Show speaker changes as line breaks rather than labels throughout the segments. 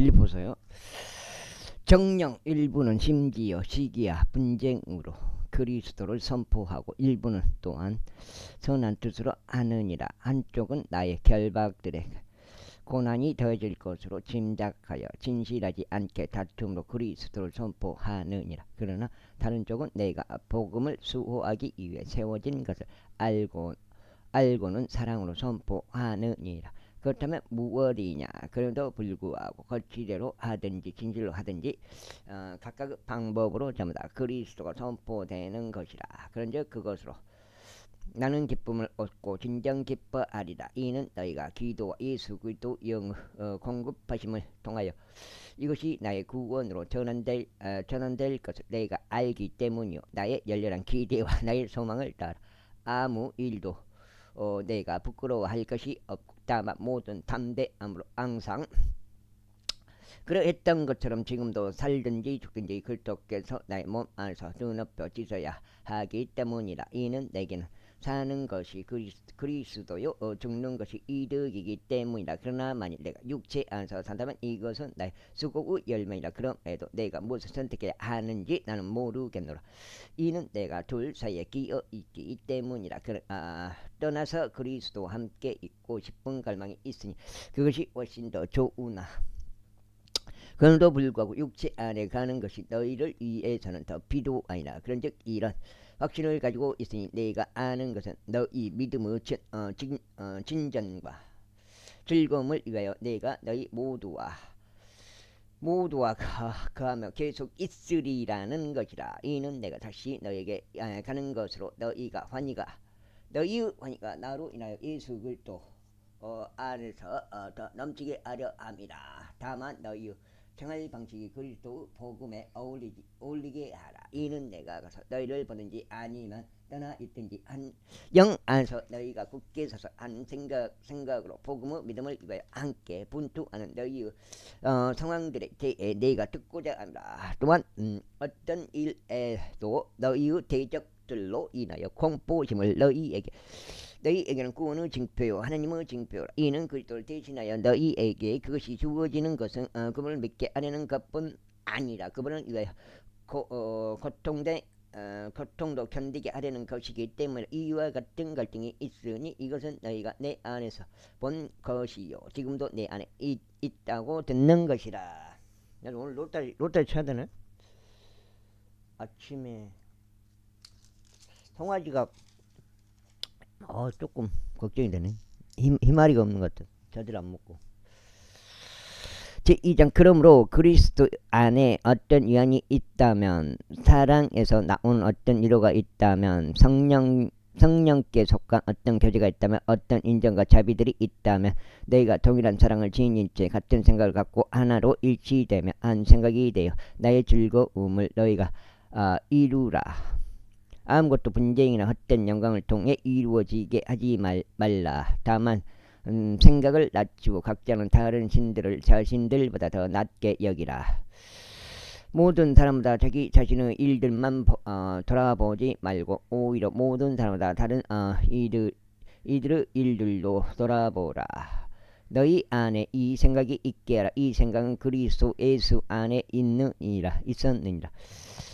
멀리 보세요. 정령 일부는 심지어 시기야 분쟁으로 그리스도를 선포하고 일부는 또한 선한 뜻으로 하느니라. 한쪽은 나의 결박들의 고난이 더해질 것으로 짐작하여 진실하지 않게 다툼으로 그리스도를 선포하느니라. 그러나 다른 쪽은 내가 복음을 수호하기 위해 세워진 것을 알고는 사랑으로 선포하느니라. 그렇다면 무엇이냐? 그럼에도 불구하고 거치대로 하든지 진실로 하든지 각각 방법으로 전부 다 그리스도가 선포되는 것이라. 그런즉 그것으로 나는 기쁨을 얻고 진정 기뻐하리라. 이는 너희가 기도와 예수 그리스도 공급하심을 통하여 이것이 나의 구원으로 전환될 것을 내가 알기 때문이요. 나의 열렬한 기대와 나의 소망을 따라 아무 일도 내가 부끄러워할 것이 없고 다만 모든 담대함으로 항상 그러했던 것처럼 지금도 살든지 죽든지 그리스도께서 나의 몸 안에서 눈앞에 찢어야 하기 때문이라. 이는 내게는 사는 것이 그리스도요 죽는 것이 이득이기 때문이라. 그러나 만일 내가 육체 안에서 산다면 이것은 나의 수고의 열매이라. 그럼에도 내가 무엇을 선택해야 하는지 나는 모르겠노라. 이는 내가 둘 사이에 끼어 있기 때문이라. 떠나서 그리스도와 함께 있고 싶은 갈망이 있으니 그것이 훨씬 더 좋으나 그럼에도 불구하고 육체 안에 가는 것이 너희를 위해서는 더 필요하니라. 그런즉 이런 확신을 가지고 있으니 내가 아는 것은 너희 믿음의 진전과 즐거움을 위하여 내가 너희 모두와 가하며 계속 있으리라는 것이라. 이는 내가 다시 너에게 가는 것으로 너희의 환희가 나로 인하여 예수 그리스도 안에서 더 넘치게 하려 함이라. 다만 너희의 생활 방식이 그리스도 복음에 어울리게 하라. 이는 내가 가서 너희를 보든지 아니면 떠나 있든지 한 영 안에서 너희가 굳게 서서 한 생각으로 복음의 믿음을 위하여 함께 분투하는 너희의 상황들에 대해 내가 듣고자 한다. 또한 어떤 일에도 너희의 대적들로 인하여 공포심을 너희에게는 구원의 징표요 하나님의 징표라. 이는 그리스도를 대신하여 너희에게 그것이 주어지는 것은 그분을 믿게 하려는 것뿐 아니라 그분을 위하여 고통도 견디게 하려는 것이기 때문에 이와 같은 갈등이 있으니 이것은 너희가 내 안에서 본 것이요 지금도 내 안에 있다고 듣는 것이라. 오늘 롯다리 쳐야 되네. 아침에 송아지가 조금 걱정이 되네. 희마리가 없는 것 같아. 저들 안 먹고. 제2장 그러므로 그리스도 안에 어떤 위안이 있다면 사랑에서 나온 어떤 위로가 있다면 성령께 속한 어떤 교제가 있다면 어떤 인정과 자비들이 있다면 너희가 동일한 사랑을 지닌 채 같은 생각을 갖고 하나로 일치되며 한 생각이 되어 나의 즐거움을 너희가 이루라. 아무것도 분쟁이나 헛된 영광을 통해 이루어지게 하지 말라. 다만 생각을 낮추고 각자는 다른 신들을 자신들보다 더 낮게 여기라. 모든 사람보다 자기 자신의 일들만 돌아보지 말고 오히려 모든 사람보다 다른 이들의 일들도 돌아보라. 너희 안에 이 생각이 있게 하라. 이 생각은 그리스도 예수 안에 있었느니라.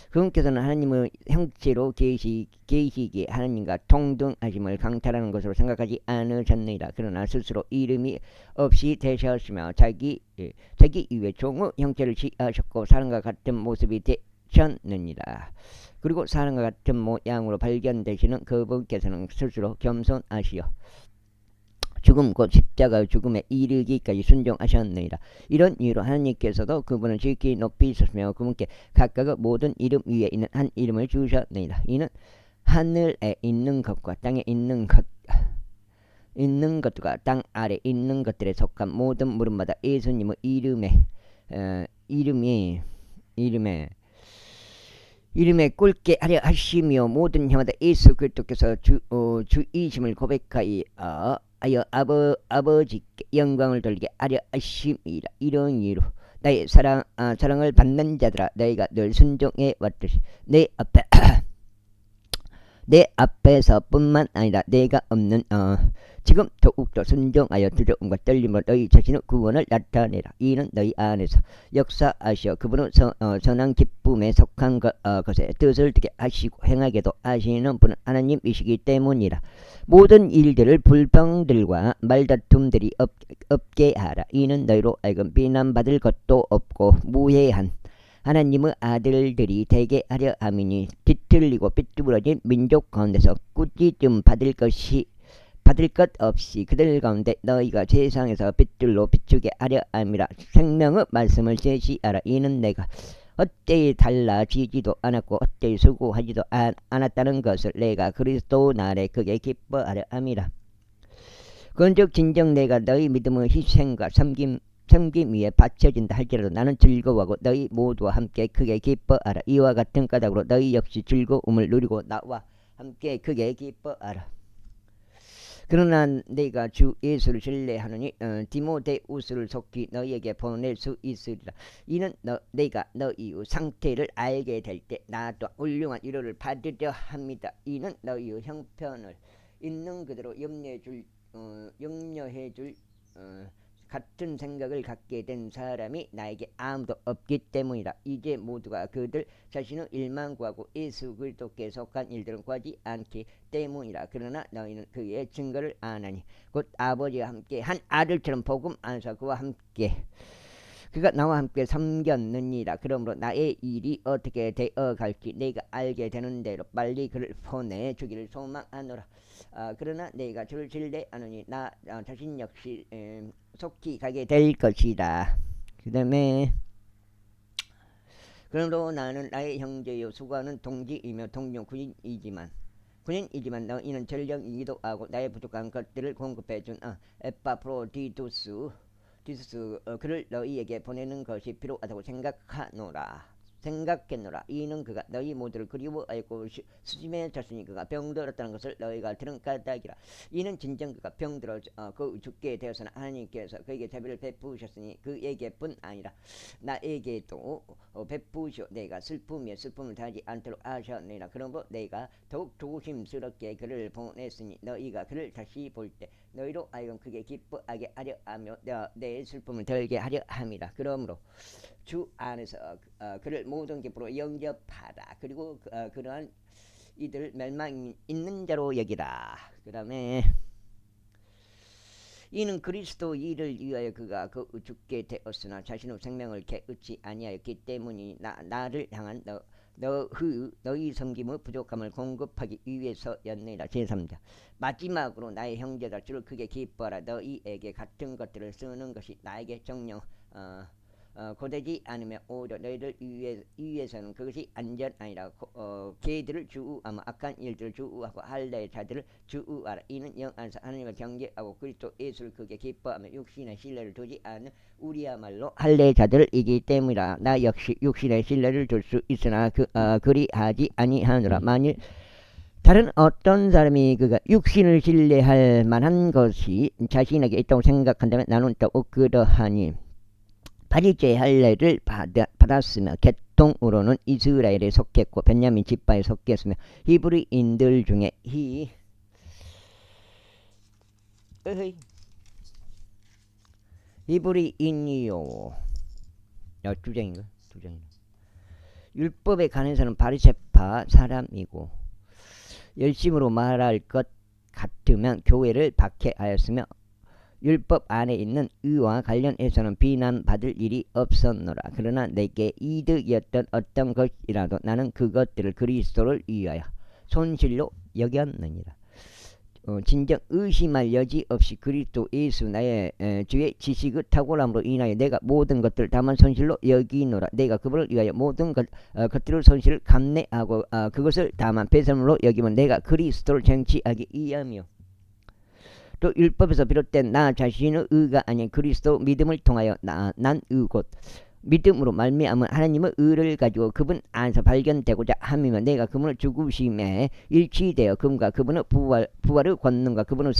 그분께서는 하나님의 형체로 계시기에 하나님과 동등하심을 강탈하는 것으로 생각하지 않으셨느니라. 그러나 스스로 이름이 없이 되셨으며 자기 위에 종의 형체를 취하셨고 사람과 같은 모습이 되셨느니라. 그리고 사람과 같은 모양으로 발견되시는 그분께서는 스스로 겸손하시어 죽음 곧 십자가 죽음에 이르기까지 순종하셨느니라. 이런 이유로 하나님께서도 그분을 지극히 높이셨으며 그분께 각각 모든 이름 위에 있는 한 이름을 주셨느니라. 이는 하늘에 있는 것과 땅에 있는 것과 땅 아래 있는 것들에 속한 모든 무릎마다 예수님의 이름에 꿇게 하려 하시며 모든 혀마다 예수 그리스도께서 주이심을 고백하여 아버지께 영광을 돌리게 하려 하심이라. 이런 이유로 나의 사랑을 받는 자들아 너희가 늘 순종해 왔듯이 내 내 앞에서뿐만 아니라 내가 없는 지금 더욱더 순종하여 두려움과 떨림으로 너희 자신의 구원을 나타내라. 이는 너희 안에서 역사하시어 그분은 선한 기쁨에 속한 것에 뜻을 듣게 하시고 행하게도 하시는 분은 하나님이시기 때문이라. 모든 일들을 불평들과 말다툼들이 없게 하라. 이는 너희로 하여금 비난받을 것도 없고 무해한 하나님의 아들들이 되게 하려 함이니 뒤틀리고 삐뚤어진 민족 가운데서 꾸짖음 받을 것 없이 그들 가운데 너희가 세상에서 빛들로 비추게 하려 함이라. 생명의 말씀을 제시하라. 이는 내가 헛되이 달라지지도 않았고 헛되이 수고하지도 않았다는 것을 내가 그리스도 날에 그게 기뻐하려 함이라. 그런즉 진정 내가 너희 믿음의 희생과 섬김 위에 바쳐진다 할지라도 나는 즐거워하고 너희 모두와 함께 크게 기뻐하라. 이와 같은 까닭으로 너희 역시 즐거움을 누리고 나와 함께 크게 기뻐하라. 그러나 내가 주 예수를 신뢰하느니 디모데우스를 속히 너희에게 보낼 수 있으리라. 이는 내가 너희의 상태를 알게 될 때 나도 훌륭한 위로를 받으려 합니다. 이는 너희의 형편을 있는 그대로 염려해줄 같은 생각을 갖게 된 사람이 나에게 아무도 없기 때문이라. 이제 모두가 그들 자신의 일만 구하고 예수 그리스도께 속한 일들은 구하지 않기 때문이라. 그러나 너희는 그의 증거를 아나니 곧 아버지와 함께 한 아들처럼 복음 안에서 그와 함께 그가 나와 함께 섬겼느니라. 그러므로 나의 일이 어떻게 되어갈지 내가 알게 되는 대로 빨리 그를 보내주기를 소망하노라. 그러나 내가 주를 신뢰하느니 나 자신 역시 속히 가게 될 것이다. 그 다음에 그러므로 나는 나의 형제여 수고하는 동지이며 동료 군인이지만 너희는 전령이기도 하고 나의 부족한 것들을 공급해준 에파프로디투스 그를 너희에게 보내는 것이 필요하다고 생각했노라. 이는 그가 너희 모두를 그리워하였고 수심에 찼으니 그가 병들었다는 것을 너희가 들은 까닭이라. 이는 진정 그가 병들어 그 죽게 되어서는 하나님께서 그에게 자비를 베푸셨으니 그에게뿐 아니라 나에게도 베푸시오. 내가 슬픔에 슬픔을 당하지 않도록 하셨느니라. 그러므로 내가 더욱 조심스럽게 그를 보냈으니 너희가 그를 다시 볼 때 너희로 하여금 그게 기뻐하게 하려 하며 내 슬픔을 덜게 하려 함이라. 그러므로 주 안에서 그를 모든 기쁨으로 영접하라. 그리고 그러한 이들 멸망 있는 자로 여기라. 그 다음에 이는 그리스도 일을 위하여 그가 죽게 되었으나 자신의 생명을 개의치 아니하였기 때문이 나를 향한 너희 섬김의 부족함을 공급하기 위해서였느니라. 제3자 마지막으로 나의 형제들 주를 크게 기뻐하라. 너희에게 같은 것들을 쓰는 것이 나에게 정녕 고되지 않으며 오히려 너희들 위해서는 그것이 안전 아니라 개들을 주우하며 악한 일들을 주우하고 할례의 자들을 주우하라. 이는 영 안에서 하나님을 경계하고 그리스도 예수를 크게 기뻐하며 육신의 신뢰를 두지 않는 우리야말로 할례의 자들이기 때문이라. 나 역시 육신의 신뢰를 둘 수 있으나 그리하지 아니하노라. 만일 다른 어떤 사람이 그가 육신을 신뢰할 만한 것이 자신에게 있다고 생각한다면 나는 또 그러하니 바리새의 할례를 받았으며 계통으로는 이스라엘에 속했고 베냐민 지파에 속했으며 히브리인들 중에 히브리인이요. 주장인가? 율법에 관해서는 바리새파 사람이고 열심으로 말할 것 같으면 교회를 박해하였으며 율법 안에 있는 의와 관련해서는 비난받을 일이 없었노라. 그러나 내게 이득이었던 어떤 것이라도 나는 그것들을 그리스도를 위하여 손실로 여겼느니라. 진정 의심할 여지 없이 그리스도 예수 나의 주의 지식의 탁월함으로 인하여 내가 모든 것들을 다만 손실로 여기노라. 내가 그분을 위하여 모든 것들을 손실을 감내하고 그것을 다만 배설물로 여기면 내가 그리스도를 쟁취하기 위함이요. 또 율법에서 비롯된 나 자신의 의가 아닌 그리스도 믿음을 통하여 난 의 곧 믿음으로 말미암은 하나님의 의를 가지고 그분 안에서 발견되고자 함이며 내가 그분을 죽으심에 일치되어 그분과 그분의 부활의 권능과 그분의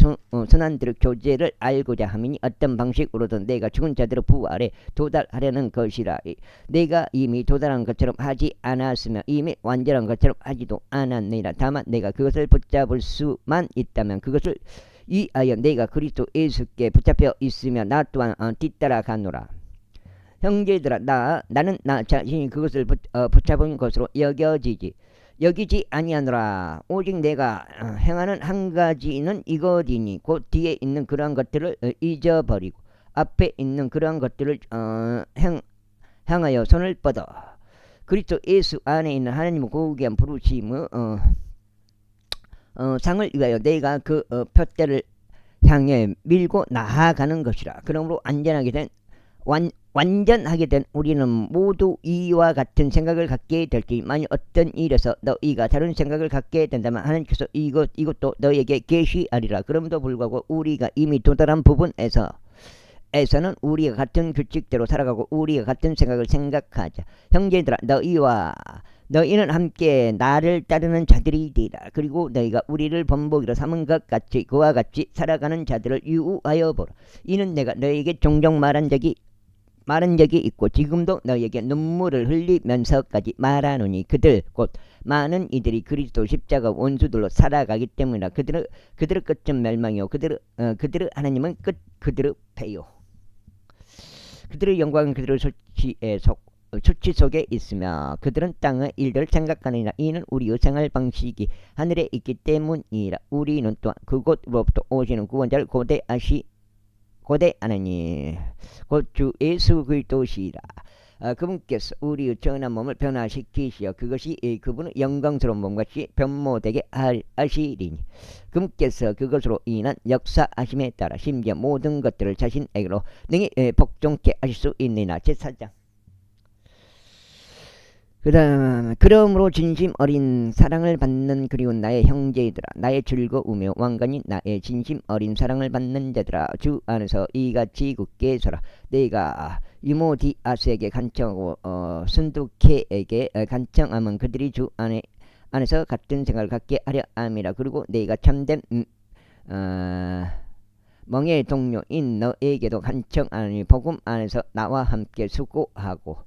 선한들의 교제를 알고자 함이니 어떤 방식으로든 내가 죽은 자들의 부활에 도달하려는 것이라. 내가 이미 도달한 것처럼 하지 않았으며 이미 완전한 것처럼 하지도 않았느니라. 다만 내가 그것을 붙잡을 수만 있다면 그것을 위하여 내가 그리스도 예수께 붙잡혀 있으며 나 또한 뒤따라가노라. 형제들아 나는 나 자신이 그것을 붙잡은 것으로 여기지 아니하노라. 오직 내가 행하는 한 가지는 이것이니 곧 뒤에 있는 그러한 것들을 잊어버리고 앞에 있는 그러한 것들을 향하여 손을 뻗어 그리스도 예수 안에 있는 하나님의 고귀한 부르심의 상을 위하여 내가 그 표대를 향해 밀고 나아가는 것이라. 그러므로 완전하게 된 우리는 모두 이와 같은 생각을 갖게 될지. 만일 어떤 일에서 너희가 다른 생각을 갖게 된다면 하나님께서 이것도 너희에게 계시하리라. 그럼에도 불구하고 우리가 이미 도달한 부분에서는 우리가 같은 규칙대로 살아가고 우리가 같은 생각을 생각하자. 형제들아 너희는 함께 나를 따르는 자들이 되라. 그리고 너희가 우리를 본보기로 삼은 것 같이 그와 같이 살아가는 자들을 유우하여 보라. 이는 내가 너희에게 종종 말한 적이 있고 지금도 너희에게 눈물을 흘리면서까지 말하노니 그들 곧 많은 이들이 그리스도 십자가 원수들로 살아가기 때문이라. 그들의 끝은 멸망이요 그들의 하나님은 그들의 패요. 그들의 영광은 그들의 수치 속에 있으며 그들은 땅의 일들을 생각하느니라. 이는 우리의 생활 방식이 하늘에 있기 때문이라. 우리는 또한 그곳으로부터 오시는 구원자를 고대하느니 곧 주 예수 그리스도시라. 그분께서 우리의 전한 몸을 변화시키시어 그것이 그분의 영광스러운 몸같이 변모되게 하시리니 그분께서 그것으로 인한 역사하심에 따라 심지어 모든 것들을 자신에게로 능히 복종케 하실 수 있느니라. 제4장. 그러므로 진심 어린 사랑을 받는 그리운 나의 형제들아 나의 즐거우며 왕관인 나의 진심 어린 사랑을 받는 자들아 주 안에서 이같이 굳게 서라. 내가 유모디아스에게 간청하고 순두케에게 간청하면 그들이 주 안에서 같은 생각을 갖게 하려 함이라. 그리고 내가 참된 멍의 동료인 너에게도 간청하니 복음 안에서 나와 함께 수고하고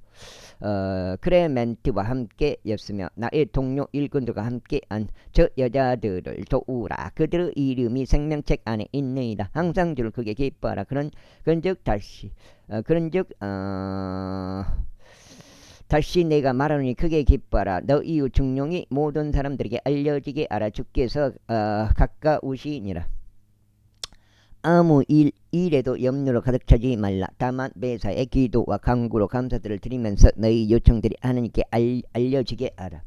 크레멘트와 함께였으며 나의 동료 일꾼들과 함께한 저 여자들을 도우라. 그들의 이름이 생명책 안에 있느니라. 항상 주를 크게 기뻐하라. 그런즉 다시 내가 말하노니 크게 기뻐하라. 너희의 중용이 모든 사람들에게 알려지게 하라. 주께서 가까우시니라. 아무 일에도 염려로 가득 차지 말라. 다만 매사에 기도와 간구로 감사들을 드리면서 너희 요청들이 하나님께 알려지게 하라.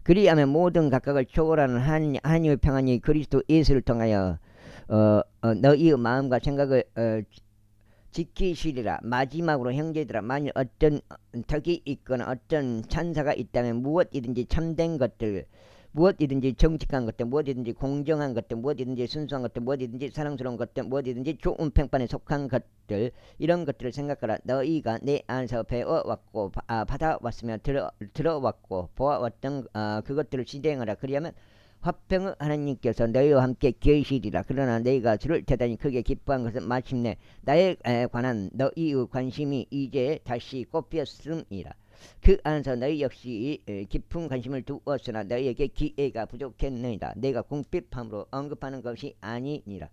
그리하면 모든 각각을 초월하는 하나님의 평안이 그리스도 예수를 통하여 너희의 마음과 생각을 지키시리라. 마지막으로 형제들아 만일 어떤 덕이 있거나 어떤 찬사가 있다면 무엇이든지 참된 것들 무엇이든지 정직한 것들 무엇이든지 공정한 것들 무엇이든지 순수한 것들 무엇이든지 사랑스러운 것들 무엇이든지 좋은 평판에 속한 것들 이런 것들을 생각하라. 너희가 내 안에서 배워왔고 받아왔으며 들어왔고 보아왔던 그것들을 실행하라. 그리하면 화평의 하나님께서 너희와 함께 계시리라. 그러나 너희가 주를 대단히 크게 기뻐한 것은 마침내 나에 관한 너희의 관심이 이제 다시 꽃피었음이라. 그 안에서 너희 역시 깊은 관심을 두었으나 너희에게 기회가 부족했느니라. 내가 궁핍함으로 언급하는 것이 아니니라.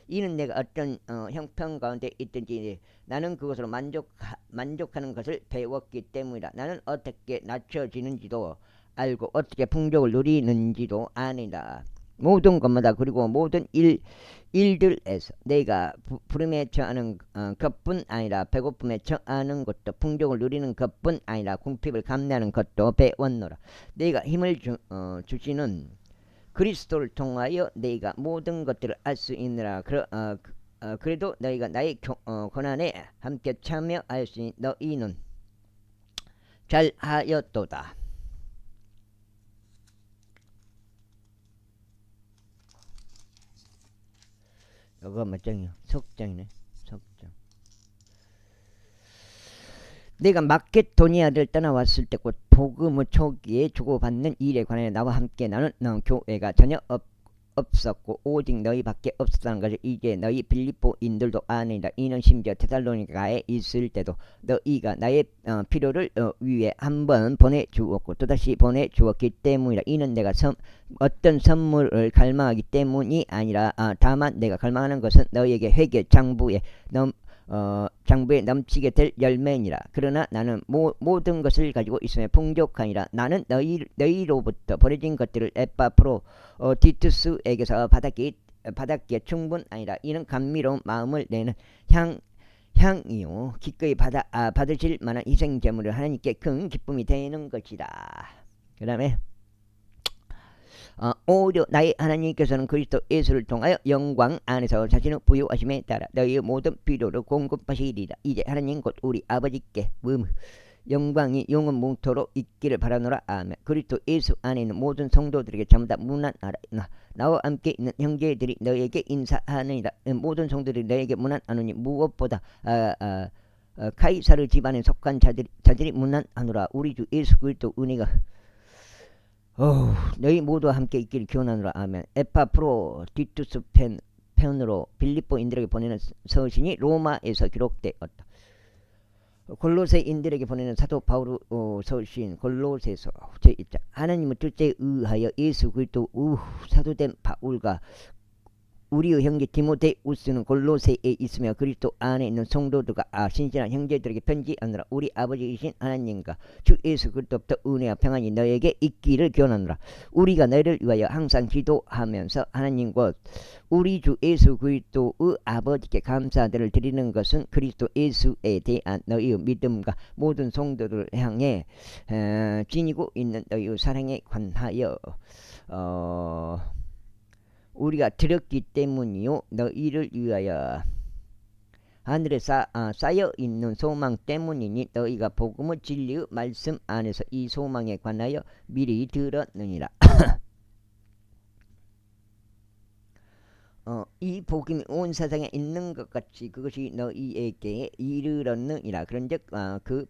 이는 내가 어떤 형편 가운데 있든지 나는 그것으로 만족하는 것을 배웠기 때문이라. 나는 어떻게 낮춰지는지도 알고 어떻게 풍족을 누리는지도 아니라. 모든 것마다 그리고 모든 일들에서 내가 부름에 처하는 것뿐 아니라 배고픔에 처하는 것도 풍족을 누리는 것뿐 아니라 궁핍을 감내하는 것도 배웠노라. 내가 힘을 주시는 그리스도를 통하여 내가 모든 것들을 알 수 있느라. 그래도 너희가 나의 고난에 함께 참여하였으니 너희는 잘하였도다. 이거 몇 장이야? 석장이네. 석정. 내가 마케도니아를 떠나왔을 때 곧 복음의 초기에 주고받는 일에 관하여 나와 함께 나는 교회가 전혀 없었고 오직 너희밖에 없었다는 것을 이제 너희 빌립보인들도 아니라 이는 심지어 데살로니가에 있을 때도 너희가 나의 필요를 위해 한번 보내주었고 또다시 보내주었기 때문이라. 이는 내가 어떤 선물을 갈망하기 때문이 아니라 다만 내가 갈망하는 것은 너희에게 회개 장부에 넘치게 될 열매니라. 그러나 나는 모든 것을 가지고 있으며 풍족하니라. 나는 너희로부터 버려진 것들을 에파프로 디투스에게서 받았기에 충분하니라. 이는 감미로운 마음을 내는 향이요 기꺼이 받으실 만한 희생제물을 하나님께 큰 기쁨이 되는 것이다. 그 다음에 오히려 나의 하나님께서는 그리스도 예수를 통하여 영광 안에서 자신을 부여하심에 따라 너희의 모든 필요를 공급하시리라. 이제 하나님 곧 우리 아버지께 영광이 영원 뭉토록 있기를 바라노라. 아멘. 그리스도 예수 안에 있는 모든 성도들에게 전부 다 문안하라. 나와 함께 있는 형제들이 너에게 인사하느니라. 모든 성도들이 너에게 문안하노니 무엇보다 카이사르 집안에 속한 자들이 문안하노라. 우리 주 예수 그리스도 은혜가 너희 모두와 함께 있기를 기원하노라. 아멘. 에파프로 디투스 편으로 빌립보인들에게 보내는 서신이 로마에서 기록되었다. 골로새인들에게 보내는 사도 바울 서신 골로새서 제1장. 하나님의 뜻에 의하여 예수 그리스도 사도된 바울과 우리의 형제 디모데우스는 골로새에 있으며 그리스도 안에 있는 성도들과 신실한 형제들에게 편지하노라. 우리 아버지이신 하나님과 주 예수 그리스도부터 은혜와 평안이 너에게 있기를 기원하노라. 우리가 너희를 위하여 항상 기도하면서 하나님과 우리 주 예수 그리스도의 아버지께 감사들을 드리는 것은 그리스도 예수에 대한 너희의 믿음과 모든 성도들을 향해 지니고 있는 너희의 사랑에 관하여 우리가 들었기 때문이요 너희를 위하여 하늘에 쌓여 있는 소망 때문이니 너희가 복음의 진리의 말씀 안에서 이 소망에 관하여 미리 들었느니라. 이 복음이 온 세상에 있는 것 같이 그것이 너희에게 이르렀느니라. 그런즉 그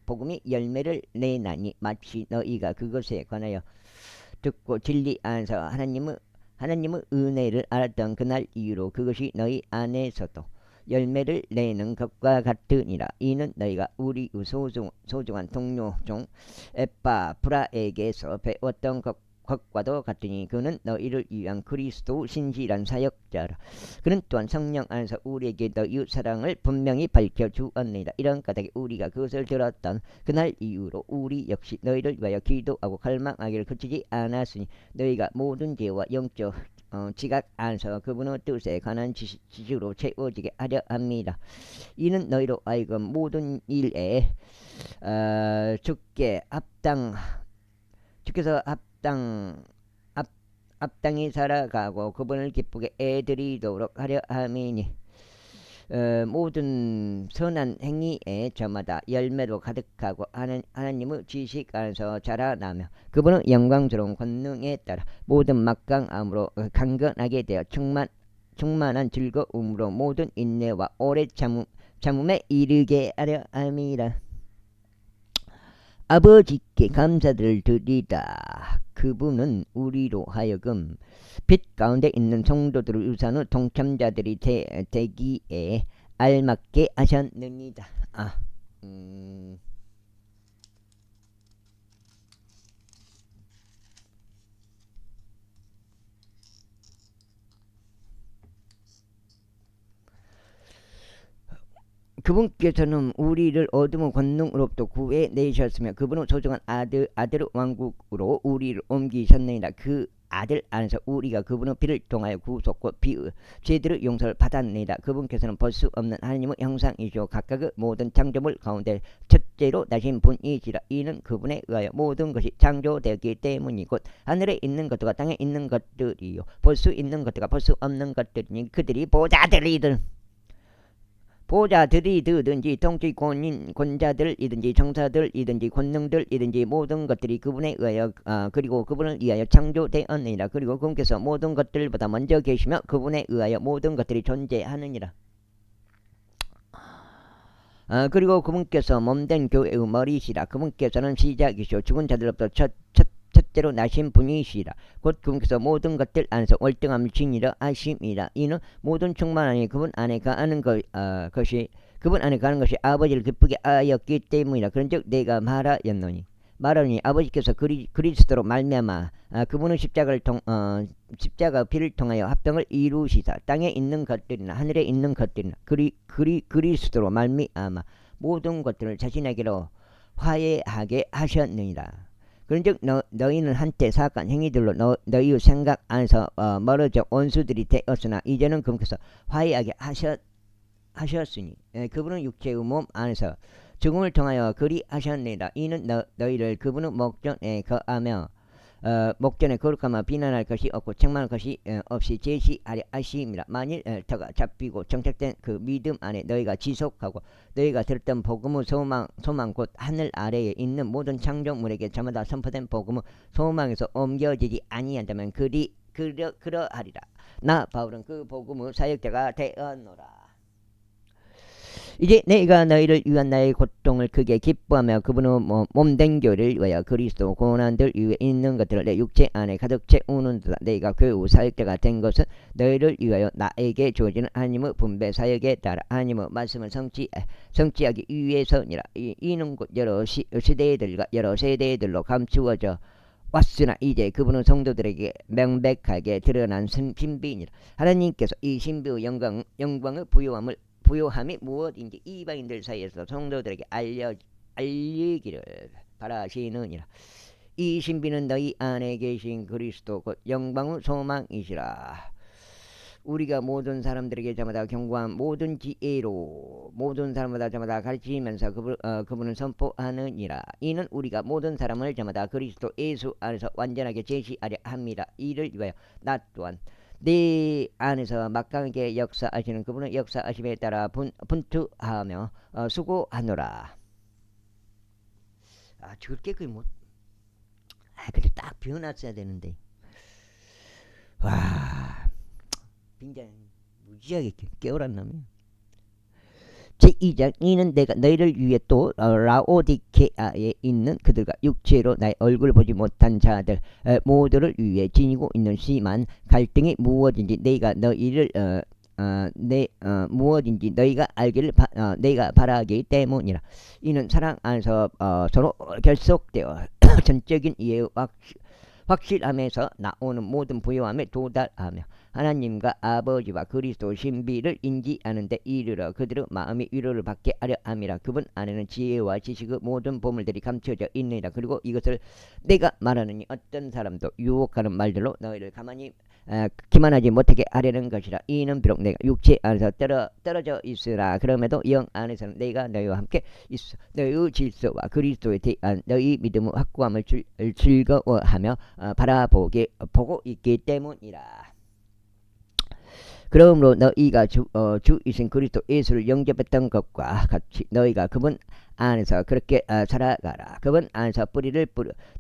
복음이 열매를 내나니 마치 너희가 그것에 관하여 듣고 진리 안에서 하나님의 은혜를 알았던 그날 이후로 그것이 너희 안에서도 열매를 내는 것과 같으니라. 이는 너희가 우리 소중한 동료 중 에파브라에게서 배웠던 것과도 같으니 그는 너희를 위한 그리스도 신실한 사역자라. 그는 또한 성령 안에서 우리에게 너희 사랑을 분명히 밝혀주었느니라. 이런 까닭에 우리가 그것을 들었던 그날 이후로 우리 역시 너희를 위하여 기도하고 갈망하기를 그치지 않았으니 너희가 모든 죄와 영적 지각 안에서 그분의 뜻에 관한 지식으로 채워지게 하려 합니다. 이는 너희로 하여금 모든 일에 주께서 합당히 살아가고 그분을 기쁘게 애드리도록 하려 함이니 모든 선한 행위에 저마다 열매로 가득하고 하나님의 지식 안에서 자라나며 그분의 영광스러운 권능에 따라 모든 막강함으로 강건하게 되어 충만한 즐거움으로 모든 인내와 오래 참음에 이르게 하려 함이라. 아버지께 감사를 드리다. 그분은 우리로 하여금 빛 가운데 있는 성도들을 유산의 동참자들이 되기에 알맞게 하셨느니라. 그분께서는 우리를 어둠의 권능으로부터 구해내셨으며 그분은 소중한 아들의 왕국으로 우리를 옮기셨느니라. 그 아들 안에서 우리가 그분의 피를 통하여 구속과 죄들의 용서를 받았느니라. 그분께서는 볼 수 없는 하나님의 형상이시오 각각의 모든 창조물 가운데 첫째로 나신 분이시라. 이는 그분에 의하여 모든 것이 창조되었기 때문이 곧 하늘에 있는 것들과 땅에 있는 것들이요 볼 수 있는 것들과 볼 수 없는 것들이니 그들이 보좌들이든지 통치 권자들이든지 정사들이든지 권능들이든지 모든 것들이 그분에 의하여 그리고 그분을 위하여 창조되었느니라. 그리고 그분께서 모든 것들보다 먼저 계시며 그분에 의하여 모든 것들이 존재하느니라. 그리고 그분께서 몸된 교회의 머리시라. 그분께서는 시작이시오. 죽은 자들로부터 첫째로 나신 분이시라. 곧 그분께서 모든 것들 안에서 월등함을 지니려 하심이라. 이는 모든 충만하니 그분 안에 가는 것이 그분 안에 가는 것이 아버지를 기쁘게 하였기 때문이라. 그런즉 내가 말하였노니 아버지께서 그리스도로 말미암아 그분은 십자가 피를 통하여 합병을 이루시사 땅에 있는 것들이나 하늘에 있는 것들이나 그리스도로 말미암아 모든 것들을 자신에게로 화해하게 하셨느니라. 그런즉 너희는 한때 사악한 행위들로 너희의 생각 안에서 멀어져 원수들이 되었으나 이제는 그분께서 화해하게 하셨으니 그분은 육체의 몸 안에서 죽음을 통하여 그리하셨느니라. 이는 너희를 그분은 목전에 거하며 목전에 거룩하며 비난할 것이 없고 책망할 것이 없이 제시하려 하심이라. 만일 터가 잡히고 정착된 그 믿음 안에 너희가 지속하고 너희가 들었던 복음의 소망 곧 하늘 아래에 있는 모든 창조물에게 저마다 선포된 복음의 소망에서 옮겨지지 아니한다면 그러하리라. 나 바울은 그 복음의 사역자가 되었노라. 이제 내가 너희를 위한 나의 고통을 크게 기뻐하며 그분의 몸된 교를 위하여 그리스도 고난들 위에 있는 것들을 내 육체 안에 가득 채우는도다. 내가 교우 사역자가 된 것은 너희를 위하여 나에게 주어지는 하나님의 분배 사역에 따라 하나님의 말씀을 성취하기 위해서니라. 이는 곧 여러 시대들과 여러 세대들로 감추어져 왔으나 이제 그분은 성도들에게 명백하게 드러난 신비니라. 하나님께서 이 신비의 영광의 부요함이 무엇인지 이방인들 사이에서 성도들에게 알리기를 바라시느니라. 이 신비는 너희 안에 계신 그리스도 곧 영광의 소망이시라. 우리가 모든 사람들에게 저마다 경고한 모든 지혜로 모든 사람마다 저마다 가르치면서 그분을 선포하느니라. 이는 우리가 모든 사람을 저마다 그리스도 예수 안에서 완전하게 제시하려 합니다. 이를 위하여 나 또한 네 안에서 막강하게 역사하시는 그분의 역사하심에 따라 분투하며 수고하노라. 저렇게 그 못. 근데 딱 비워놨어야 되는데. 와, 굉장히 무지하게 깨어났나며. 제2장 이는 내가 너희를 위해 또 라오디케아에 있는 그들과 육체로 나의 얼굴 보지 못한 자들 모두를 위해 지니고 있는 심한 갈등이 무엇인지 내가 너희를 무엇인지 너희가 알기를 내가 바라기 때문이라. 이는 사랑 안에서 서로 결속되어 전적인 이해의 확실함에서 나오는 모든 부요함에 도달하며 하나님과 아버지와 그리스도 신비를 인지하는데 이르러 그들의 마음이 위로를 받게 하려 함이라. 그분 안에는 지혜와 지식의 모든 보물들이 감춰져 있느니라. 그리고 이것을 내가 말하느니 어떤 사람도 유혹하는 말들로 너희를 기만하지 못하게 하려는 것이라. 이는 비록 내가 육체 안에서 떨어져 있으나 그럼에도 영 안에서는 내가 너희와 함께 있어 너희의 질서와 그리스도에 대한 너희 믿음의 확고함을 즐거워하며 보고 있기 때문이라. 그러므로 너희가 주이신 그리스도 예수를 영접했던 것과 같이 너희가 그분 안에서 그렇게 살아가라. 그분 안에서 뿌리를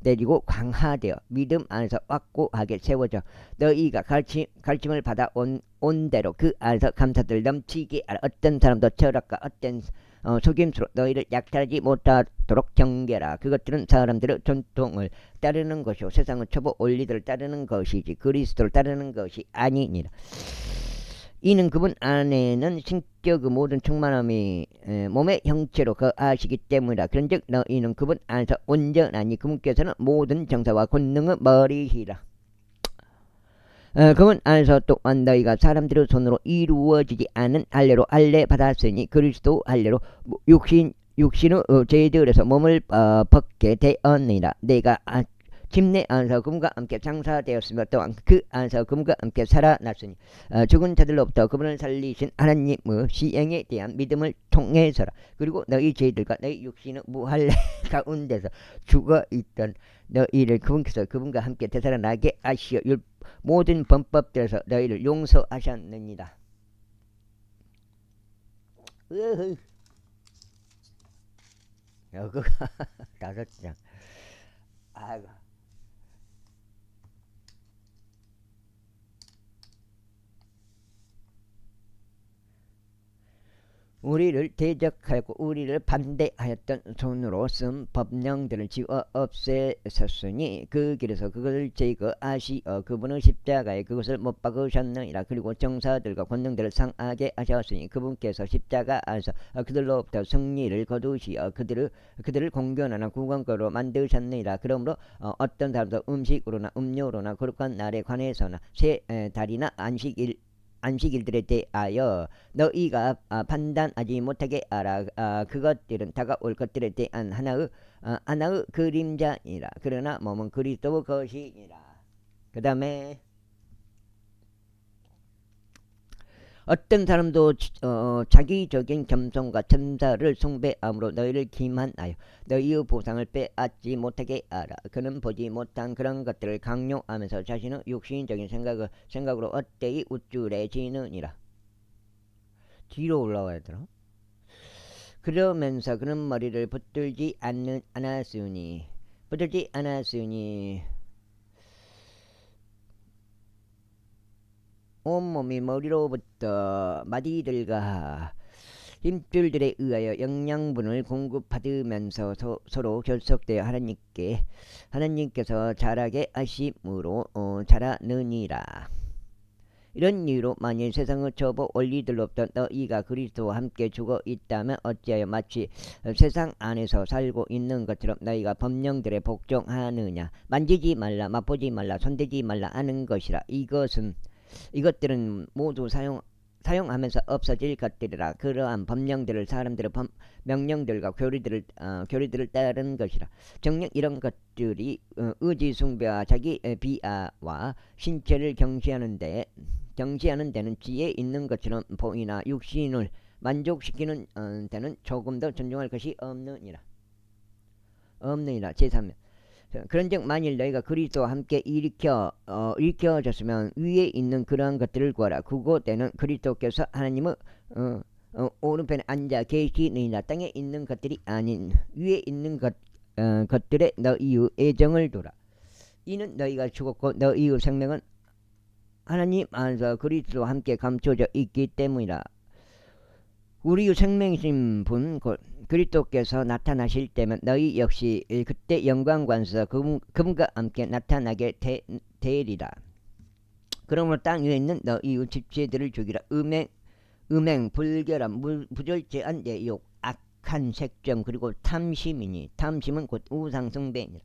내리고 강화되어 믿음 안에서 확고하게 세워져 너희가 가르침을 받아 온 대로 그 안에서 감사들 넘치게 하라. 어떤 사람도 철학과 어떤 속임수로 너희를 약탈하지 못하도록 경계라. 그것들은 사람들의 전통을 따르는 것이요 세상의 초보 원리들을 따르는 것이지 그리스도를 따르는 것이 아니니라. 이는 그분 안에는 신격의 모든 충만함이 몸의 형체로 거하시기 때문이라. 그런즉 너희는 그분 안에서 온전하니 그분께서는 모든 정사와 권능의 머리시라. 그분 안에서 또한 너희가 사람들의 손으로 이루어지지 않은 할례로 할례 받았으니 그리스도 할례로 육신의 죄들에서 몸을 벗게 되었느니라. 내가 침례 안에서 그분과 함께 장사되었으며 또한 그 안에서 그분과 함께 살아났으니 죽은 자들로부터 그분을 살리신 하나님의 시행에 대한 믿음을 통해서라. 그리고 너희 죄들과 너희 육신의 무할례 가운데서 죽어있던 너희를 그분께서 그분과 함께 되살아나게 하시어 모든 범법들에서 너희를 용서하셨느니라. 여기가 5장. 아이고. 우리를 대적하고 우리를 반대하였던 손으로 쓴 법령들을 지워 없애셨으니 그 길에서 그것을 제거하시어 그분은 십자가에 그것을 못 박으셨느니라. 그리고 정사들과 권능들을 상하게 하셨으니 그분께서 십자가에서 그들로부터 승리를 거두시어 그들을 공견하나 구원거로 만드셨느니라. 그러므로 어떤 사람도 음식으로나 음료로나 거룩한 날에 관해서나 새 달이나 안식일들에 대하여 너희가 판단하지 못하게 하라. 그것들은 다가올 것들에 대한 하나의 그림자니라. 그러나 몸은 그리스도 것이니라. 그 다음에 어떤 사람도 자기적인 겸손과 천사를 숭배함으로 너희를 기만하여 너희의 보상을 빼앗지 못하게 하라. 그는 보지 못한 그런 것들을 강요하면서 자신의 육신적인 생각으로 헛되이 우쭐해지느니라. 뒤로 올라와야 되나? 그러면서 그는 머리를 붙들지 않았으니 온몸이 머리로부터 마디들과 힘줄들에 의하여 영양분을 공급받으면서 서로 결속되어 하나님께서 자라게 하심으로 자라느니라. 이런 이유로 만일 세상의 초보 원리들로부터 너희가 그리스도와 함께 죽어 있다면 어찌하여 마치 세상 안에서 살고 있는 것처럼 너희가 법령들에 복종하느냐. 만지지 말라, 맛보지 말라, 손대지 말라 하는 것이라. 이것들은 모두 사용하면서 없어질 것들이라. 그러한 법령들을 사람들의 명령들과 교리들을 따르는 것이라. 정녕 이런 것들이 의지 숭배와 자기 비하와 신체를 경시하는 데는 지혜 있는 것처럼 보이나 육신을 만족시키는 데는 조금도 존중할 것이 없느니라. 제3면 그런즉 만일 너희가 그리스도와 함께 일으켜졌으면 위에 있는 그러한 것들을 구하라. 그곳에는 그리스도께서 하나님의 오른편에 앉아 계시느니라. 땅에 있는 것들이 아닌 위에 있는 것들에 너희의 애정을 두라. 이는 너희가 죽었고 너희의 생명은 하나님 안에서 그리스도와 함께 감춰져 있기 때문이라. 우리의 생명이신 분 곧 그리스도께서 나타나실 때면 너희 역시 그때 영광관에서 그분과 함께 나타나게 되리라. 그러므로 땅 위에 있는 너희의 집체들을 죽이라. 음행, 불결함, 부절제한 내욕, 악한 색점, 그리고 탐심이니 탐심은 곧 우상숭배니라.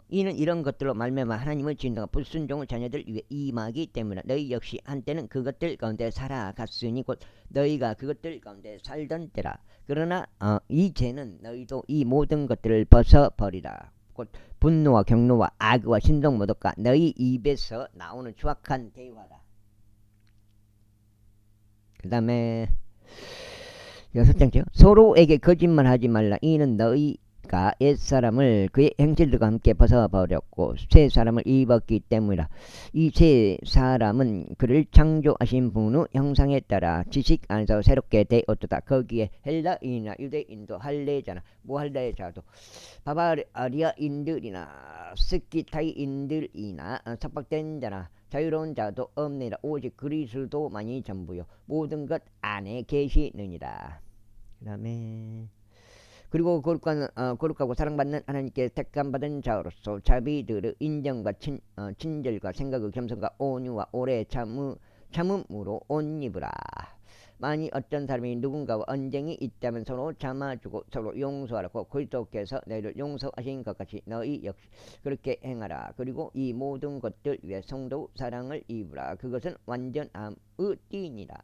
이는 이런 것들로 말미암아 하나님의 진노가 불순종의 자녀들 위해 임하기 때문에 너희 역시 한때는 그것들 가운데 살아갔으니 곧 너희가 그것들 가운데 살던 때라. 그러나 이제는 너희도 이 모든 것들을 벗어버리라. 곧 분노와 경노와 악의와 신동모독과 너희 입에서 나오는 추악한 대화라. 그 다음에 6장째요. 서로에게 거짓말하지 말라. 이는 너희가 옛사람을 그의 행실들과 함께 벗어버렸고 새 사람을 입었기 때문이라. 이 새 사람은 그를 창조하신 분의 형상에 따라 지식 안에서 새롭게 되었도다. 거기에 헬라인이나 유대인도 할례자나 무할례자도 바바리아인들이나 스키타이인들이나 삭박된 자나 자유로운 자도 없느니라. 오직 그리스도만이 전부요 모든 것 안에 계시느니라. 그 다음에 그리고 거룩하고 사랑받는 하나님께 택감받은 자로서 자비들의 인정과 친절과 생각의 겸손과 온유와 오래 참음으로 옷 입으라. 만일 어떤 사람이 누군가와 언쟁이 있다면 서로 참아주고 서로 용서하라고 그리스도께서 너희를 용서하신 것 같이 너희 역시 그렇게 행하라. 그리고 이 모든 것들 위해 성도 사랑을 입으라. 그것은 완전함의 띠니라.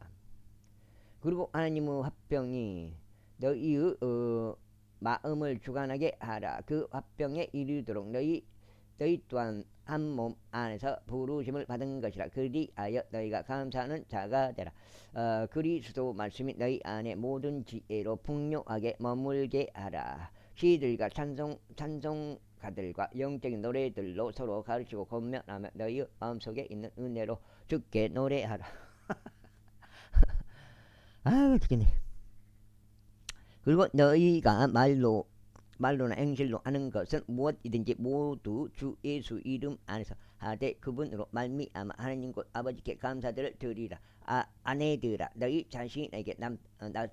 그리고 하나님의 화평이 너희의 마음을 주관하게 하라. 그 화평에 이르도록 너희 또한 한 몸 안에서 부르심을 받은 것이라. 그리하여 너희가 감사하는 자가 되라. 그리스도 말씀이 너희 안에 모든 지혜로 풍요하게 머물게 하라. 시들과 찬송가들과 영적인 노래들로 서로 가르치고 권면하며 너희 마음속에 있는 은혜로 주께 노래하라. 아유 죽겠네. 그리고 너희가 말로나 행실로 하는 것은 무엇이든지 모두 주 예수 이름 안에서 하되 그분으로 말미암아 하나님 곧 아버지께 감사들을 드리라. 아내들아 너희 자신에게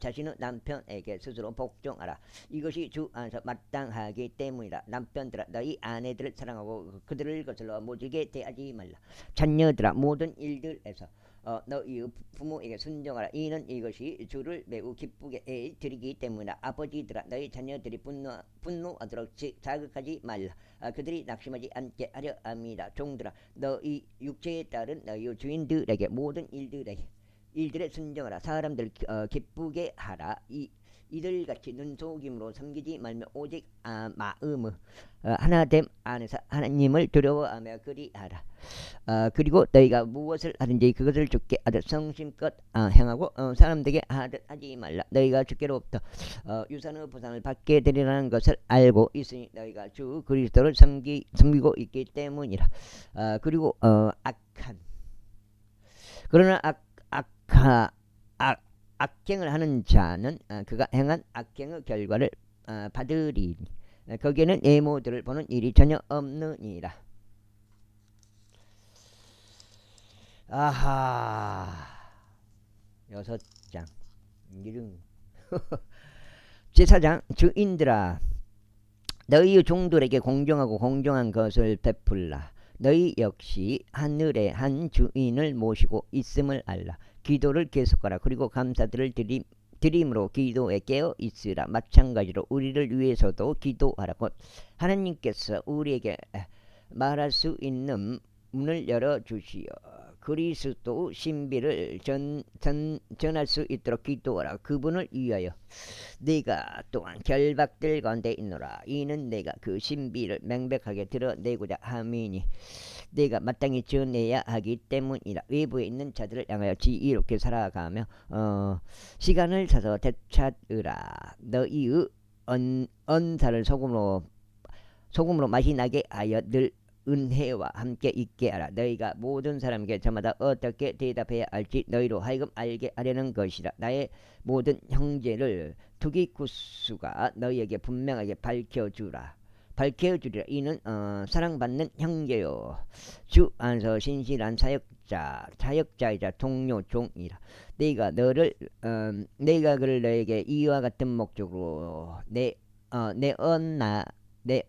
자신의 남편에게 스스로 복종하라. 이것이 주 안에서 마땅하기 때문이라. 남편들아 너희 아내들을 사랑하고 그들을 거슬러 모질게 대하지 말라. 자녀들아 모든 일들에서 너희 부모에게 순종하라. 이는 이것이 주를 매우 기쁘게 드리기 때문이라. 아버지들아 너희 자녀들이 분노하도록 자극하지 말라. 그들이 낙심하지 않게 하려 합니다. 종들아 너희 육체에 따른 너희 주인들에게 모든 일들에 순종하라. 사람들 기쁘게 하라. 이들같이 눈속임으로 섬기지 말며 오직 마음의 하나됨 안에서 하나님을 두려워하며 그리하라. 그리고 너희가 무엇을 하든지 그것을 주께 하듯 성심껏 행하고 사람들에게 하듯 하지 말라. 너희가 주께로부터 유산의 보상을 받게 되리라는 것을 알고 있으니 너희가 주 그리스도를 섬기고 있기 때문이라. 그리고 그러나 악행을 하는 자는 그가 행한 악행의 결과를 받으리니 거기에는 예모들을 보는 일이 전혀 없느니라. 아하 6장 이름 제4장 주인들아 너희의 종들에게 공정하고 공정한 것을 베풀라. 너희 역시 하늘의 한 주인을 모시고 있음을 알라. 기도를 계속하라. 그리고 감사들을 드림으로 기도에 깨어 있으라. 마찬가지로 우리를 위해서도 기도하라. 곧 하나님께서 우리에게 말할 수 있는 문을 열어주시어 그리스도 신비를 전할 수 있도록 기도하라. 그분을 위하여 내가 또한 결박될 가운데 있노라. 이는 내가 그 신비를 명백하게 드러내고자 함이니 내가 마땅히 전해야 하기 때문이라. 외부에 있는 자들을 향하여 지혜롭게 살아가며 시간을 사서 되찾으라. 너희의 언사를 소금으로 맛이 나게 하여 늘 은혜와 함께 있게 하라. 너희가 모든 사람에게 저마다 어떻게 대답해야 할지 너희로 하여금 알게 하려는 것이라. 나의 모든 형제를 투기쿠스가 너희에게 분명하게 밝혀주리라. 이는 사랑받는 형제요 주 안에서 신실한 사역자이자 동료 종이라. 내가 그를 너에게 이와 같은 목적으로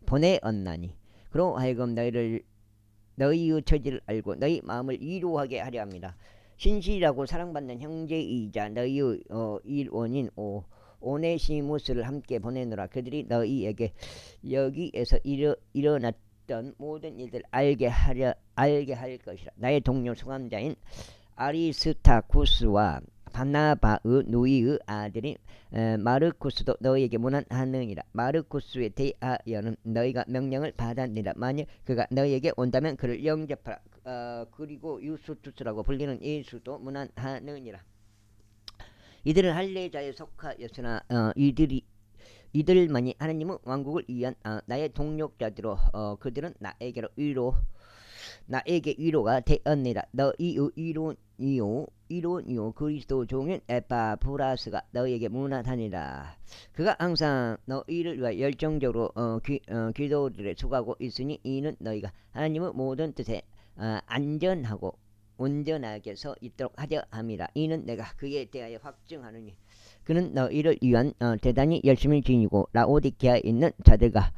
보내었나니 그로 하여금 너희의 처지를 알고 너희 마음을 이루하게 하려 합니다. 신실하고 사랑받는 형제이자 너희의 일원인 오네시무스를 함께 보내노라. 그들이 너희에게 여기에서 일어났던 모든 일들을 알게 할 것이라. 나의 동료 수감자인 아리스타쿠스와 바나바의 누이의 아들인 마르쿠스도 너희에게 문안하느니라. 마르쿠스에 대하여는 너희가 명령을 받았느니라. 만일 그가 너희에게 온다면 그를 영접하라. 그리고 유스투스라고 불리는 예수도 문안하느니라. 이들은 할례자에 속하였으나 이들만이 하나님의 왕국을 위한 나의 동력자들로 그들은 나에게 위로가 되었느니라. 너희의 이론이요 그리스도 종인 에파브라스가 너희에게 문안하니라. 그가 항상 너희를 위하여 열정적으로 기도들에 수고하고 있으니 이는 너희가 하나님의 모든 뜻에 안전하고 온전하게 서 있도록 하려 함이라. 이는 내가 그에 대하여 확증하느니 그는 너희를 위한 대단히 열심히 지니고 라오디게아에 있는 자들과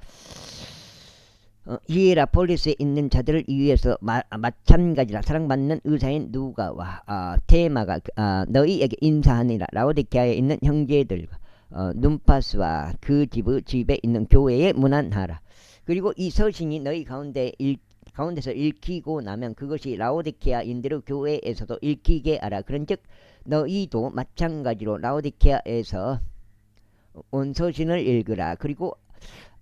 히에라폴리스에 있는 자들을 위해서 마찬가지라. 사랑받는 의사인 누가와 테마가 너희에게 인사하니라. 라오디게아에 있는 형제들과 눈파스와 그 집에 있는 교회에 문안하라. 그리고 이 서신이 너희 가운데서 읽히고 나면 그것이 라오디게아인들의 교회에서도 읽히게 하라. 그런즉 너희도 마찬가지로 라오디게아에서 온 서신을 읽으라. 그리고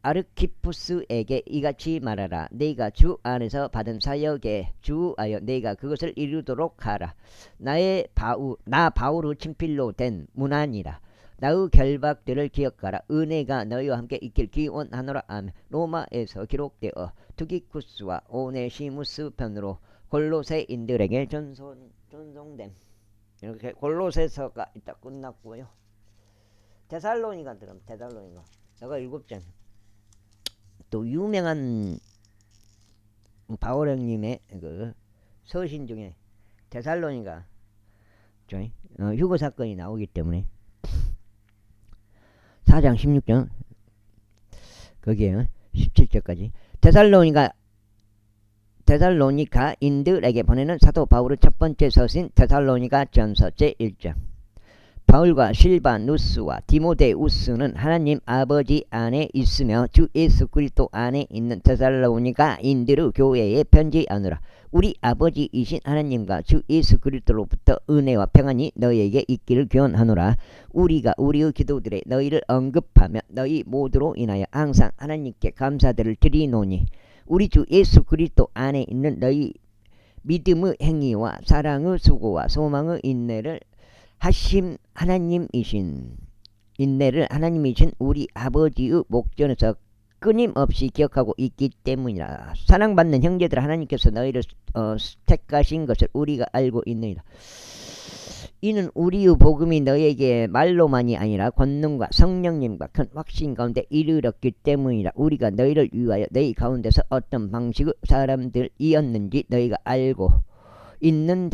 아르키푸스에게 이같이 말하라. 내가 주 안에서 받은 사역에 주하여 내가 그것을 이루도록 하라. 나 바울의 친필로 된 문안이라. 나의 결박들을 기억하라. 은혜가 너희와 함께 있길 기원하노라. 하며 로마에서 기록되어 투기쿠스와 오네시무스 편으로 골로새인들에게 전송됨. 이렇게 골로새서가 이따 끝났고요. 데살로니가 들으면 데살로니가 내가 7장 또 유명한 바울 형님의 그 서신 중에 데살로니가 있죠. 휴거 사건이 나오기 때문에 4장 16절 거기에 17절까지 데살로니가인들에게 보내는 사도 바울의 첫 번째 서신 데살로니가 전서 제1장. 바울과 실바누스와 디모데우스는 하나님 아버지 안에 있으며 주 예수 그리스도 안에 있는 데살로니가인들의 교회에 편지하노라. 우리 아버지이신 하나님과 주 예수 그리스도로부터 은혜와 평안이 너희에게 있기를 기원하노라. 우리가 우리의 기도들에 너희를 언급하며 너희 모두로 인하여 항상 하나님께 감사들을 드리노니 우리 주 예수 그리스도 안에 있는 너희 믿음의 행위와 사랑의 수고와 소망의 인내를 하나님이신 우리 아버지의 목전에서 끊임없이 기억하고 있기 때문이라. 사랑받는 형제들, 하나님께서 너희를 택하신 것을 우리가 알고 있느니라. 이는 우리의 복음이 너희에게 말로만이 아니라 권능과 성령님과 큰 확신 가운데 이르렀기 때문이라. 우리가 너희를 위하여 너희 가운데서 어떤 방식의 사람들이었는지 너희가 알고 있는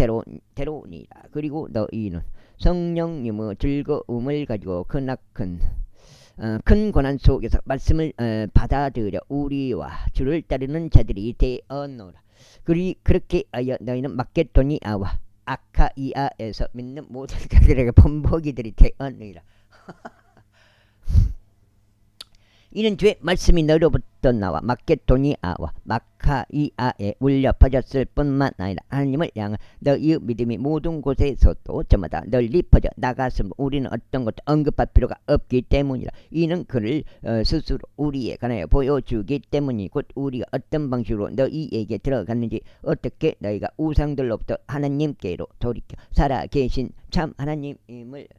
대로니라. 그리고 너희는 성령님의 즐거움을 가지고 큰 고난 속에서 말씀을 받아들여 우리와 주를 따르는 자들이 되었노라. 그렇게 하여 너희는 마케도니아와 아카이아에서 믿는 모든 자들에게 본보기들이 되었느니라. 이는 주의 말씀이 너희로부터 나와 마케도니아와 마카이아에 울려 퍼졌을 뿐만 아니라 하나님을 향한 너희의 믿음이 모든 곳에서도 저마다 널리 퍼져 나갔으므로 우리는 어떤 것도 언급할 필요가 없기 때문이라. 이는 그를 스스로 우리에 관하여 보여주기 때문이 곧 우리가 어떤 방식으로 너희에게 들어갔는지 어떻게 너희가 우상들로부터 하나님께로 돌이켜 살아계신 참 하나님을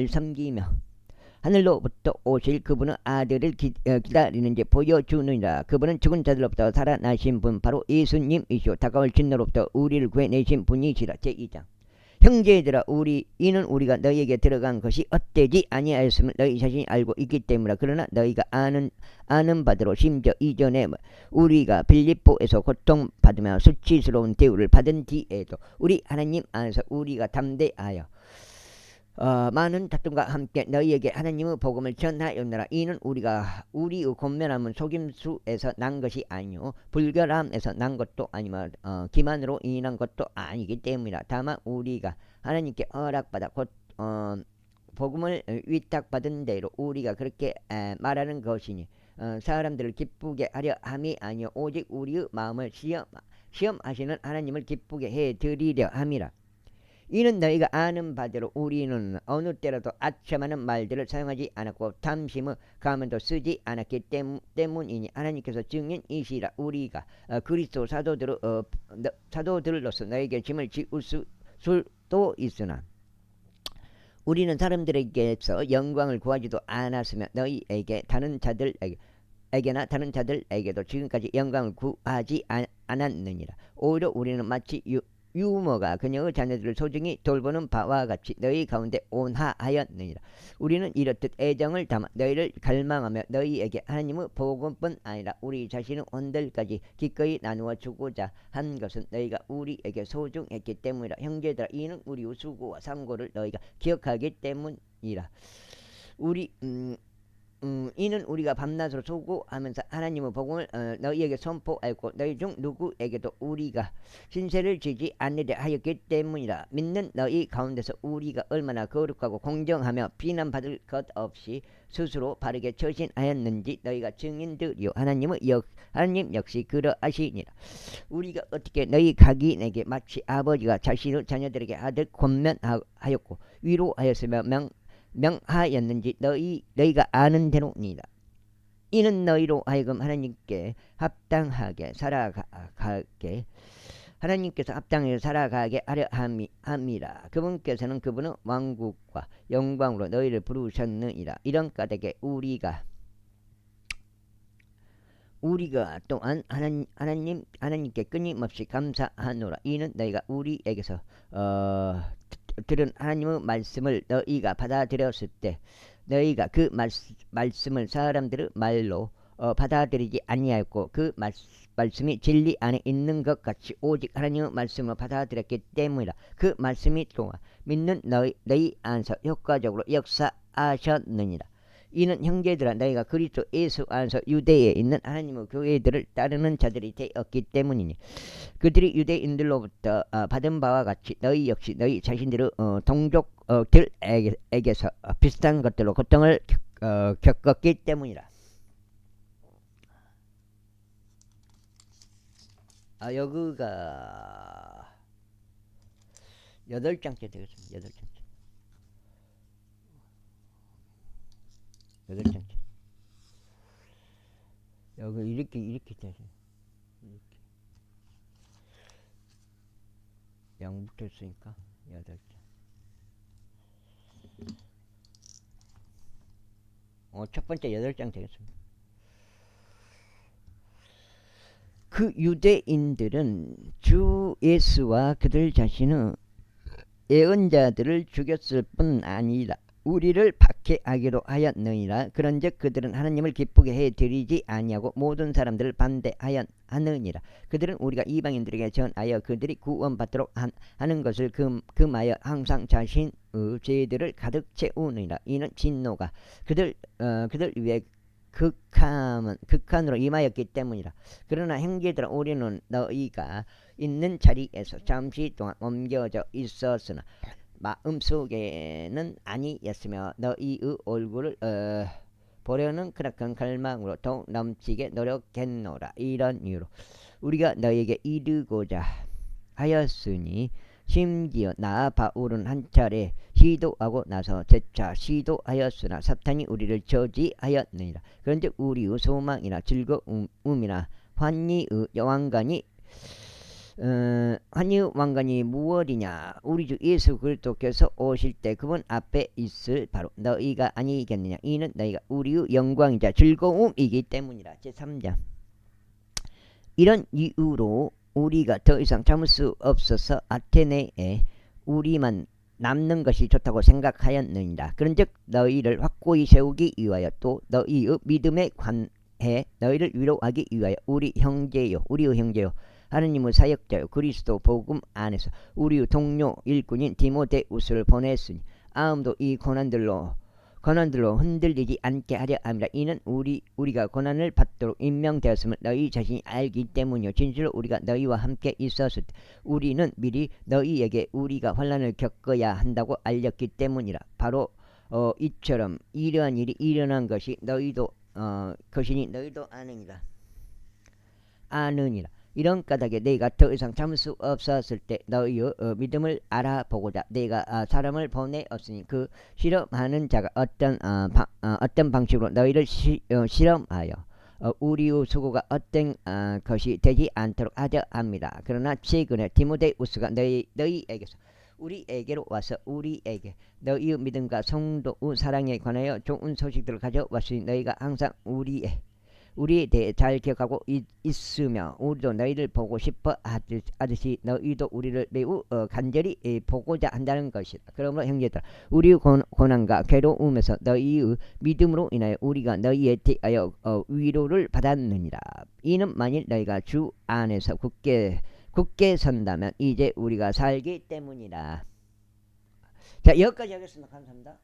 섬기며 하늘로부터 오실 그분의 아들을 기다리는지 보여주느니라. 그분은 죽은 자들로부터 살아나신 분 바로 예수님이시오. 다가올 진노로부터 우리를 구해내신 분이시라. 제2장. 형제들아, 이는 우리가 너희에게 들어간 것이 헛되지 아니하였음을 너희 자신이 알고 있기 때문이라. 그러나 너희가 아는 바대로 심지어 이전에 우리가 빌립보에서 고통받으며 수치스러운 대우를 받은 뒤에도 우리 하나님 안에서 우리가 담대하여 많은 다툼과 함께 너희에게 하나님의 복음을 전하였노라. 이는 우리의 곤면함은 속임수에서 난 것이 아니요 불결함에서 난 것도 아니며 기만으로 인한 것도 아니기 때문이라. 다만 우리가 하나님께 허락받아 복음을 위탁받은 대로 우리가 그렇게 말하는 것이니 사람들을 기쁘게 하려 함이 아니요 오직 우리의 마음을 시험하시는 하나님을 기쁘게 해드리려 함이라. 이는 너희가 아는 바대로 우리는 어느 때라도 아첨하는 말들을 사용하지 않았고 탐심의 가면도 쓰지 않았기 때문이니 하나님께서 증인이시라. 우리가 그리스도 사도들로서 너에게 짐을 지울 수도 있으나 우리는 사람들에게서 영광을 구하지도 않았으며 너희에게 다른 자들에게도 지금까지 영광을 구하지 않았느니라. 오히려 우리는 마치 유모가 그녀의 자녀들을 소중히 돌보는 바와 같이 너희 가운데 온하하였느니라. 우리는 이렇듯 애정을 담아 너희를 갈망하며 너희에게 하나님의 복음뿐 아니라 우리 자신의 온들까지 기꺼이 나누어 주고자 한 것은 너희가 우리에게 소중했기 때문이라. 형제들아, 이는 우리의 수고와 상고를 너희가 기억하기 때문이라. 이는 우리가 밤낮으로 수고하면서 하나님의 복음을 너희에게 선포하였고 너희 중 누구에게도 우리가 신세를 지지 않으려 하였기 때문이라. 믿는 너희 가운데서 우리가 얼마나 거룩하고 공정하며 비난받을 것 없이 스스로 바르게 처신하였는지 너희가 증인들이요 하나님 역시 그러하시니라. 우리가 어떻게 너희 각인에게 마치 아버지가 자신의 자녀들에게 하듯 권면하였고 위로하였으며 명하였는지 너희가 아는 대로니라. 이는 너희로 하여금 하나님께서 합당하게 살아가게 하려 함이라. 그분께서는 그분의 왕국과 영광으로 너희를 부르셨느니라. 이런 까닭에 우리가 또한 하나님께 끊임없이 감사하노라. 이는 너희가 우리에게서 들은 하나님의 말씀을 너희가 받아들였을 때 너희가 그 말씀을 사람들의 말로 받아들이지 아니하였고 그 말씀이 진리 안에 있는 것 같이 오직 하나님의 말씀으로 받아들였기 때문이라. 그 말씀이 또한 믿는 너희 안에서 효과적으로 역사하셨느니라. 이는 형제들아 너희가 그리스도 예수 안에서 유대에 있는 하나님의 교회들을 따르는 자들이 되었기 때문이니 그들이 유대인들로부터 받은 바와 같이 너희 역시 너희 자신들의 동족들에게서 비슷한 것들로 고통을 겪었기 때문이라. 여기가 8장째 되겠습니다. 8장째. 8장째. 여기 이렇게 되죠. 이렇게. 0부터 했으니까 8장. 첫 번째 8장 되겠습니다. 그 유대인들은 주 예수와 그들 자신의 예언자들을 죽였을 뿐 아니라 우리를 박해하기로 하였느니라. 그런즉 그들은 하나님을 기쁘게 해드리지 아니하고 모든 사람들을 반대하느니라. 그들은 우리가 이방인들에게 전하여 그들이 구원받도록 하는 것을 금하여 항상 자신의 죄들을 가득 채우느니라. 이는 진노가 그들 위에 극한으로 임하였기 때문이라. 그러나 형제들아 우리는 너희가 있는 자리에서 잠시 동안 옮겨져 있었으나 마음속에는 아니었으며 너희의 얼굴을 보려는 그릇한 갈망으로 더욱 넘치게 노력했노라. 이런 이유로 우리가 너희에게 이르고자 하였으니 심지어 나 바울은 한 차례 시도하고 나서 재차 시도하였으나 사탄이 우리를 저지하였느니라. 그런데 우리의 소망이나 즐거움이나 환희의 왕관이 무엇이냐? 우리 주 예수 그리스도께서 오실 때 그분 앞에 있을 바로 너희가 아니겠느냐? 이는 너희가 우리의 영광이자 즐거움이기 때문이라. 제3장. 이런 이유로 우리가 더 이상 참을 수 없어서 아테네에 우리만 남는 것이 좋다고 생각하였느니라. 그런즉 너희를 확고히 세우기 위하여 또 너희의 믿음에 관해 너희를 위로하기 위하여 우리의 형제요 하느님의 사역자요 그리스도 복음 안에서 우리의 동료 일꾼인 디모데우스를 보냈으니 아무도 이 고난들로 흔들리지 않게 하려 함이라. 이는 우리가 고난을 받도록 임명되었음을 너희 자신이 알기 때문이요. 진실로 우리가 너희와 함께 있었을 때 우리는 미리 너희에게 우리가 환난을 겪어야 한다고 알렸기 때문이라. 바로 이처럼 이러한 일이 일어난 것이 너희도 아느니라. 이런 까닭에 내가 더 이상 참을 수 없었을 때 너희의 믿음을 알아보고자 내가 사람을 보내었으니 그 실험하는 자가 어떤 방식으로 너희를 실험하여 우리의 수고가 어떤 것이 되지 않도록 하려 합니다. 그러나 최근에 디모데우스가 너희에게서 우리에게로 와서 우리에게 너희의 믿음과 성도의 사랑에 관하여 좋은 소식들을 가져왔으니 너희가 항상 우리에 대해 잘 기억하고 있으며 우리도 너희를 보고 싶어 하듯이 너희도 우리를 매우 간절히 보고자 한다는 것이다. 그러므로 형제들아 우리의 고난과 괴로움에서 너희의 믿음으로 인하여 우리가 너희에 대하여 위로를 받았느니라. 이는 만일 너희가 주 안에서 굳게 선다면 이제 우리가 살기 때문이라. 자, 여기까지 하겠습니다. 감사합니다.